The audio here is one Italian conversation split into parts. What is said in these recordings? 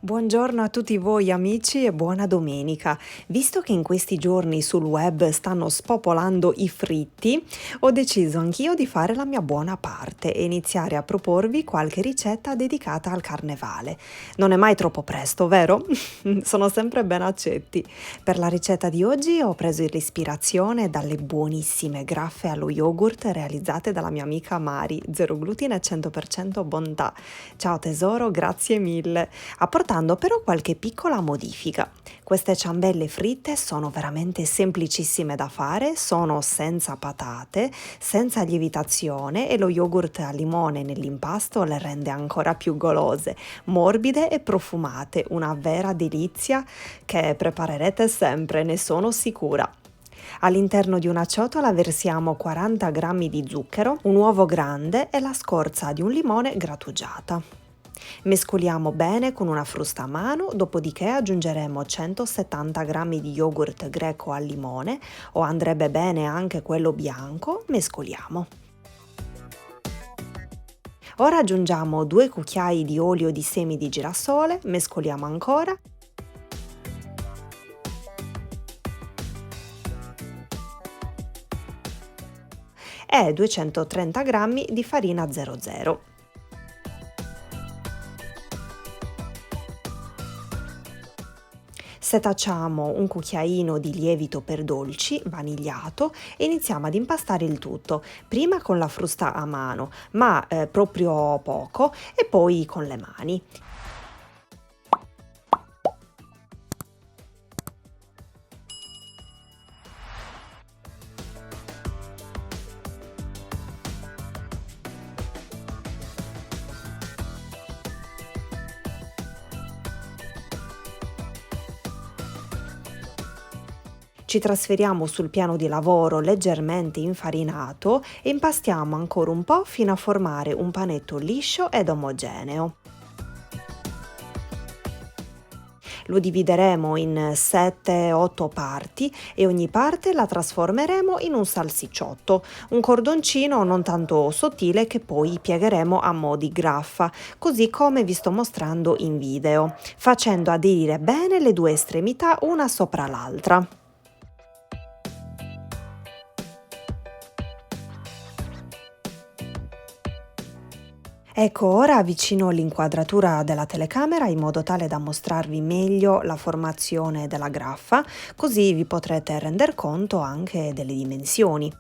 Buongiorno a tutti voi amici e buona domenica. Visto che in questi giorni sul web stanno spopolando i fritti, ho deciso anch'io di fare la mia buona parte e iniziare a proporvi qualche ricetta dedicata al carnevale. Non è mai troppo presto, vero? Sono sempre ben accetti. Per la ricetta di oggi ho preso l'ispirazione dalle buonissime graffe allo yogurt realizzate dalla mia amica Mari, zero glutine e 100% bontà. Ciao tesoro, grazie mille. Apportando però qualche piccola modifica. Queste ciambelle fritte sono veramente semplicissime da fare, sono senza patate, senza lievitazione e lo yogurt al limone nell'impasto le rende ancora più golose, morbide e profumate, una vera delizia che preparerete sempre, ne sono sicura. All'interno di una ciotola versiamo 40 g di zucchero, un uovo grande e la scorza di un limone grattugiata. Mescoliamo bene con una frusta a mano, dopodiché aggiungeremo 170 g di yogurt greco al limone o andrebbe bene anche quello bianco, mescoliamo. Ora aggiungiamo 2 cucchiai di olio di semi di girasole, mescoliamo ancora e 230 g di farina 00. Setacciamo un cucchiaino di lievito per dolci vanigliato e iniziamo ad impastare il tutto, prima con la frusta a mano, ma proprio poco, e poi con le mani. Ci trasferiamo sul piano di lavoro leggermente infarinato e impastiamo ancora un po' fino a formare un panetto liscio ed omogeneo. Lo divideremo in 7-8 parti e ogni parte la trasformeremo in un salsicciotto, un cordoncino non tanto sottile che poi piegheremo a mo' di graffa, così come vi sto mostrando in video, facendo aderire bene le due estremità una sopra l'altra. Ecco, ora avvicino l'inquadratura della telecamera in modo tale da mostrarvi meglio la formazione della graffa, così vi potrete render conto anche delle dimensioni.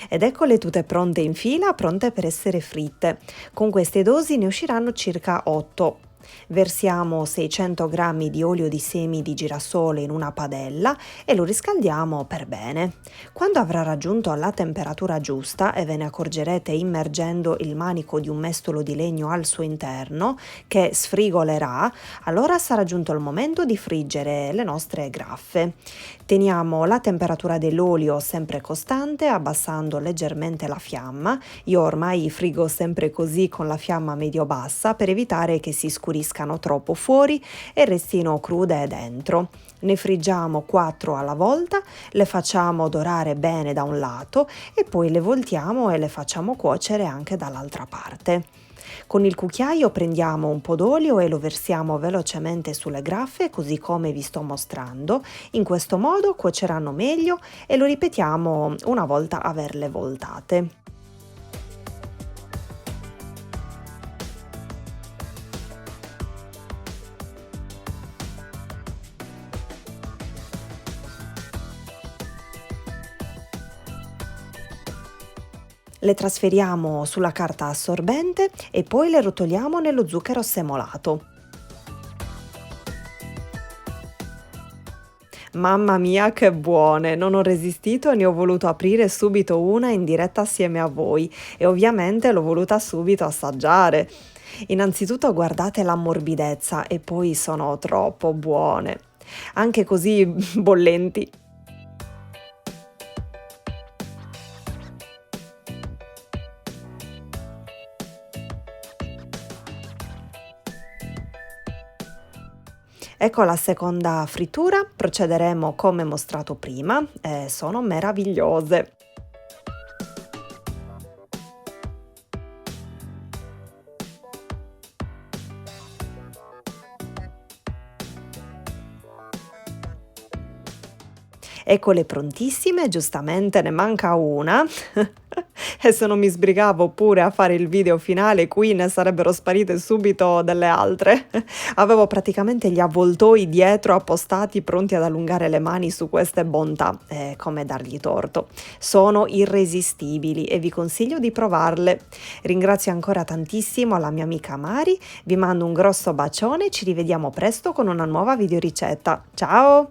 Ed eccole tutte pronte in fila, pronte per essere fritte. Con queste dosi ne usciranno circa 8. Versiamo 600 g di olio di semi di girasole in una padella e lo riscaldiamo per bene. Quando avrà raggiunto la temperatura giusta e ve ne accorgerete immergendo il manico di un mestolo di legno al suo interno che sfrigolerà, allora sarà giunto il momento di friggere le nostre graffe. Teniamo la temperatura dell'olio sempre costante, abbassando leggermente la fiamma. Io ormai frigo sempre così con la fiamma medio-bassa per evitare che si scuriscano troppo fuori e restino crude dentro. Ne friggiamo 4 alla volta, le facciamo dorare bene da un lato e poi le voltiamo e le facciamo cuocere anche dall'altra parte. Con il cucchiaio prendiamo un po' d'olio e lo versiamo velocemente sulle graffe, così come vi sto mostrando. In questo modo cuoceranno meglio e lo ripetiamo una volta averle voltate. Le trasferiamo sulla carta assorbente e poi le rotoliamo nello zucchero semolato. Mamma mia che buone! Non ho resistito e ne ho voluto aprire subito una in diretta assieme a voi e ovviamente l'ho voluta subito assaggiare. Innanzitutto guardate la morbidezza e poi sono troppo buone. anche così bollenti. Ecco la seconda frittura, procederemo come mostrato prima, sono meravigliose. Eccole prontissime, giustamente ne manca una e se non mi sbrigavo pure a fare il video finale qui ne sarebbero sparite subito delle altre. Avevo praticamente gli avvoltoi dietro appostati pronti ad allungare le mani su queste bontà, come dargli torto. Sono irresistibili e vi consiglio di provarle. Ringrazio ancora tantissimo la mia amica Mari, vi mando un grosso bacione, ci rivediamo presto con una nuova videoricetta. Ciao!